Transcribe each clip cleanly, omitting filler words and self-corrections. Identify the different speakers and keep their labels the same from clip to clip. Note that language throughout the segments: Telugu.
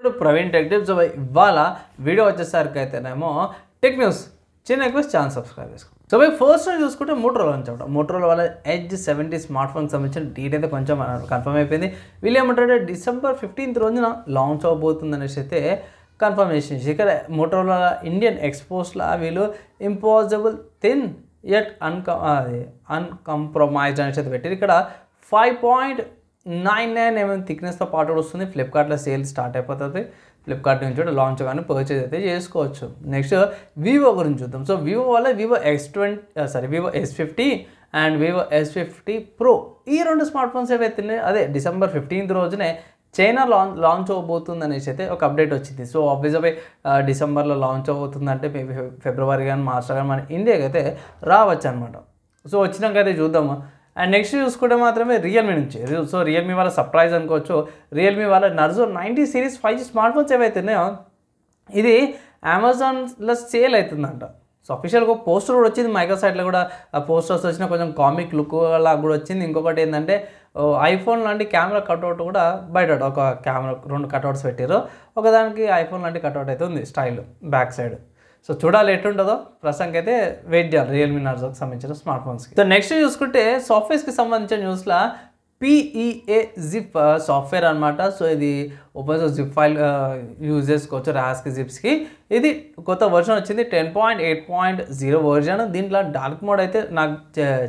Speaker 1: ఇప్పుడు ప్రవీణ్ టెక్ టిప్స్ ఇవాళ వీడియో వచ్చేసరికి అయితేనేమో టెక్ న్యూస్ చిన్న రిక్వెస్ట్ ఛానల్ సబ్స్క్రైబ్ చేసుకోండి. సో ఫస్ట్ చూసుకుంటే మోటరోలా నుంచి అనమాట. మోటరోలా వాళ్ళ ఎడ్జ్ 70 స్మార్ట్ ఫోన్కి సంబంధించిన డీట్ అయితే కొంచెం కన్ఫర్మ్ అయిపోయింది. వీళ్ళు ఏమంటారంటే డిసెంబర్ 15th రోజున లాంచ్ అవబోతుంది అనేసి అయితే కన్ఫర్మేషన్ ఇచ్చి ఇక్కడ మోటరోలా ఇండియన్ ఎక్స్పోస్లో వీళ్ళు ఇంపాసిబుల్ థిన్ యట్ అన్కంప్రమైజ్డ్ అనేసి అయితే పెట్టారు. ఇక్కడ 5.99 mm థిక్నెస్తో పాటు కూడా వస్తుంది. ఫ్లిప్కార్ట్లో సేల్ స్టార్ట్ అయిపోతుంది. ఫ్లిప్కార్ట్ నుంచి కూడా లాంచ్ కానీ పర్చేజ్ అయితే చేసుకోవచ్చు. నెక్స్ట్ వివో గురించి చూద్దాం. సో వివో వల్ల Vivo S50 and Vivo S50 Pro ఈ రెండు స్మార్ట్ ఫోన్స్ ఏవైతే అదే డిసెంబర్ 15th రోజునే చైనా లాంచ్ అవబోతుంది అనేసి అయితే ఒక అప్డేట్ వచ్చింది. సో ఆబ్వియస్గా డిసెంబర్లో లాంచ్ అవబోతుందంటే మేబీ ఫిబ్రవరి కానీ మార్చ్ కానీ మన ఇండియాకి అయితే రావచ్చు అనమాట. సో వచ్చినాక అయితే చూద్దాము. అండ్ నెక్స్ట్ చూసుకుంటే మాత్రమే రియల్మీ నుంచి. సో రియల్మీ వాళ్ళ సర్ప్రైజ్ అనుకోవచ్చు. రియల్మీ వాళ్ళ Narzo 90 series 5G smart phones ఏవైతున్నాయో ఇది అమెజాన్లో సేల్ అవుతుందంట. సో అఫీషియల్గా పోస్టర్ కూడా వచ్చింది. మైక్రోసాఫ్ట్లో కూడా ఆ పోస్టర్స్ వచ్చిన కొంచెం కామిక్ లుక్ లాగా కూడా వచ్చింది. ఇంకొకటి ఏంటంటే ఐఫోన్ లాంటి కెమెరా కట్అవుట్ కూడా బయట ఒక కెమెరా 2 కట్అవుట్స్ పెట్టారు. ఒకదానికి ఐఫోన్ లాంటి కట్అవుట్ అయితే ఉంది స్టైల్ బ్యాక్ సైడ్. సో చూడాలి ఎట్లుంటుందో. ప్రస్తుతానికి అయితే వెయిట్ చేయాలి రియల్మీ నర్జోకి సంబంధించిన స్మార్ట్ ఫోన్స్కి. సో నెక్స్ట్ చూసుకుంటే సాఫ్ట్వేర్స్కి సంబంధించిన న్యూస్లో PEA జిప్ సాఫ్ట్వేర్ అనమాట. సో ఇది open source zip file use చేసుకోవచ్చు రాస్కి జిప్స్కి. ఇది కొత్త వర్షన్ వచ్చింది 10.8.0 వర్జన్. దీంట్లో డార్క్ మోడ్ అయితే నాకు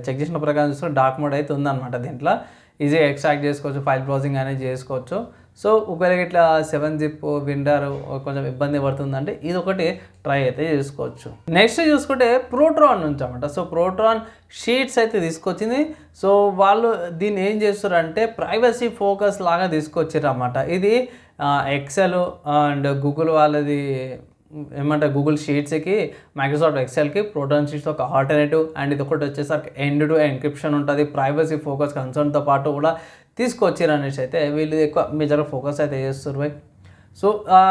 Speaker 1: చెక్ చేసిన ప్రకారం చూసుకుంటే డార్క్ మోడ్ అయితే ఉందన్నమాట. దీంట్లో ఈజీగా ఎక్స్ట్రాక్ట్ చేసుకోవచ్చు, ఫైల్ బ్రౌజింగ్ అనేది చేసుకోవచ్చు. సో ఒకవేళ ఇట్లా 7-zip విండర్ కొంచెం ఇబ్బంది పడుతుందంటే ఇది ఒకటి ట్రై అయితే చేసుకోవచ్చు. నెక్స్ట్ చూసుకుంటే ప్రోట్రాన్ నుంచి అనమాట. సో ప్రోట్రాన్ షీట్స్ అయితే తీసుకొచ్చింది. సో వాళ్ళు దీన్ని ఏం చేస్తారంటే ప్రైవసీ ఫోకస్ లాగా తీసుకొచ్చారు అన్నమాట. ఇది ఎక్సెల్ అండ్ గూగుల్ వాళ్ళది ఏమంటే గూగుల్ షీట్స్కి మైక్రోసాఫ్ట్ ఎక్సెల్కి ప్రోటాన్ షీట్స్ ఒక ఆల్టర్నేటివ్. అండ్ ఇది ఒకటి వచ్చేసరికి ఎండ్ టు ఎన్క్రిప్షన్ ఉంటుంది. ప్రైవసీ ఫోకస్ కన్సర్న్తో పాటు కూడా తీసుకొచ్చారు అనేసి అయితే వీళ్ళు ఎక్కువ మేజర్గా ఫోకస్ అయితే చేస్తారు. సో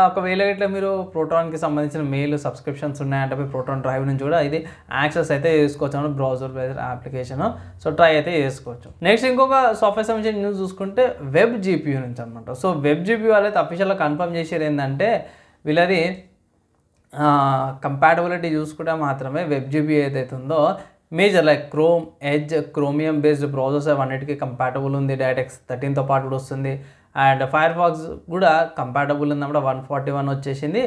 Speaker 1: ఒకవేళ ఇట్లా మీరు ప్రోటాన్కి సంబంధించిన మెయిల్ సబ్స్క్రిప్షన్స్ ఉన్నాయంటే ప్రోటాన్ డ్రైవ్ నుంచి కూడా ఇది యాక్సెస్ అయితే చేసుకోవచ్చు అన్నమాట. Browser based application. So try అయితే చేసుకోవచ్చు. నెక్స్ట్ ఇంకొక సాఫ్ట్వేర్ సంబంధించిన న్యూస్ చూసుకుంటే వెబ్ జీపీయూ నుంచి అనమాట. సో వెబ్ జీపీయూ వాళ్ళైతే అఫీషియల్గా కన్ఫర్మ్ చేసేది ఏంటంటే వీళ్ళది కంపాటబిలిటీ చూసుకుంటే మాత్రమే వెబ్ జీపీ ఏదైతే ఉందో major like chrome, edge, chromium based browsers అవన్నిటికీ కంపాటబుల్ ఉంది. డైరెక్ట్ఎక్స్ 13తో పాటు కూడా వస్తుంది. అండ్ ఫైర్ ఫాక్స్ కూడా కంపాటబుల్ ఉందన్నమాట. 141 వచ్చేసింది.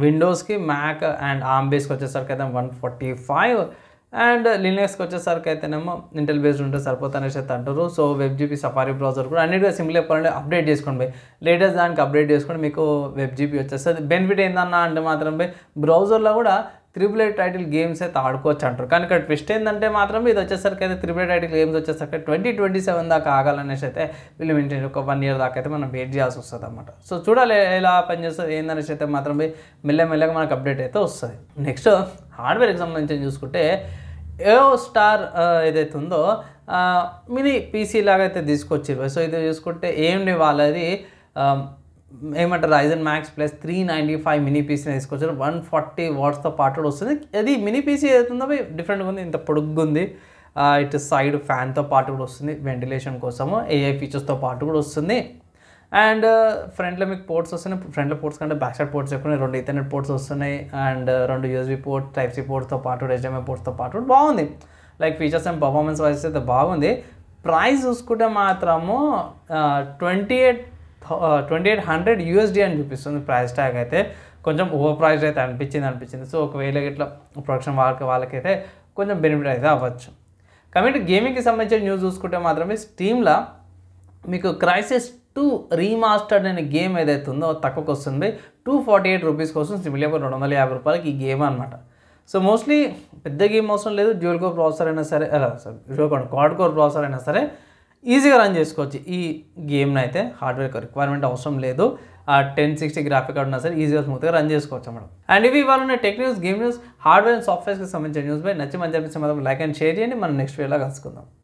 Speaker 1: విండోస్కి మ్యాక్ అండ్ ఆర్మ్ బేస్కి వచ్చేసరికి అయితే 145 అండ్ లినక్స్కి వచ్చేసరికి అయితేనేమో ఇంటెల్ బేస్డ్ ఉంటే సరిపోతుంది అనేసి అయితే అంటారు. So web GP safari browser కూడా అన్నిటిగా సింపుల్ చెప్పాలంటే అప్డేట్ చేసుకోండి. లేటెస్ట్ దానికి అప్డేట్ చేసుకొని మీకు వెబ్ జీపీ వచ్చేస్తుంది. బెనిఫిట్ ఏందన్నా అంటే మాత్రం బ్రౌజర్లో కూడా AAA టైటిల్ గేమ్స్ అయితే ఆడుకోవచ్చు అంటారు. కానీ ఇక్కడ ట్విస్ట్ ఏంటంటే మాత్రం ఇది వచ్చేసరికి అయితే AAA టైటిల్ గేమ్స్ వచ్చేసరికి 2027 దాకా ఆగాలనేసి అయితే వీళ్ళు మెయింటైన్ ఒక 1 year దాకా అయితే మనం వెయిట్ చేయాల్సి వస్తుంది అనమాట. సో చూడాలి ఎలా పనిచేస్తుంది ఏందనేసి అయితే మాత్రం మెల్లగా మనకు అప్డేట్ అయితే వస్తుంది. నెక్స్ట్ హార్డ్వేర్కి సంబంధించి చూసుకుంటే స్టార్ ఏదైతే ఉందో మినీ పీసీ లాగా అయితే తీసుకొచ్చారు. సో ఇది చూసుకుంటే AMD వాళ్ళది ఏమంటారు Ryzen Max Plus 395 మినీ పీసీని తీసుకొచ్చారు. 140 wattsతో పాటు వస్తుంది. అది మినీ పీసీ ఏదైతుందో డిఫరెంట్గా ఉంది. ఇంత పొడుగ్గా ఉంది. ఇటు సైడ్ ఫ్యాన్తో పాటు కూడా వస్తుంది వెంటిలేషన్ కోసము. AI ఫీచర్స్తో పాటు కూడా వస్తుంది. అండ్ ఫ్రంట్లో మీకు పోర్ట్స్ వస్తున్నాయి. ఫ్రంట్లో పోర్ట్స్ కంటే బ్యాక్ సైడ్ పోర్ట్స్ ఎక్కువ 2 Ethernet పోర్ట్స్ వస్తున్నాయి. అండ్ 2 USB పోర్ట్ Type-C పోర్ట్స్తో పాటు HDMI పోర్ట్స్తో పాటు బాగుంది. Like features and performance wise అయితే బాగుంది. ప్రైస్ చూసుకుంటే మాత్రము 2800 USD అని చూపిస్తుంది ప్రైస్ ట్యాగ్ అయితే. కొంచెం ఓవర్ ప్రైస్ అయితే అనిపించింది. సో ఒకవేళ ఇట్లా ప్రొడక్షన్ వాళ్ళకైతే కొంచెం బెనిఫిట్ అయితే అవ్వచ్చు. కాబట్టి గేమింగ్కి సంబంధించిన న్యూస్ చూసుకుంటే మాత్రమే స్టీమ్లో మీకు క్రైసిస్ 2 రీమాస్టర్డ్ అనే గేమ్ ఏదైతే ఉందో తక్కువకి వస్తుంది. 248 రూపీస్ కోసం సింపుల్గా 250 రూపాయలకి ఈ గేమ్ అనమాట. సో మోస్ట్లీ పెద్ద గేమ్ అవసరం లేదు. డ్యూయల్ కోర్ ప్రాసెసర్ అయినా సరే క్వాడ్ కోర్ ప్రాసెసర్ అయినా సరే ఈజీగా రన్ చేసుకోవచ్చు. ఈ గేమ్ని అయితే హార్డ్వేర్ రిక్వైర్మెంట్ అవసరం లేదు. 1060 గ్రాఫిక్ కార్డ్ ఉన్నా సరే ఈజీగా స్మూత్గా రన్ చేసుకోవచ్చు మేడం. అండ్ ఇవి ఇవాళ tech news, game news, hardware and సాఫ్ట్వేర్స్కి సంబంధించిన న్యూస్ నచ్చి మంచి అనిపిస్తే మాత్రం లైక్ అండ్ షేర్ చేయండి. మనం నెక్స్ట్ వీడియోలో కలుసుకుందాం.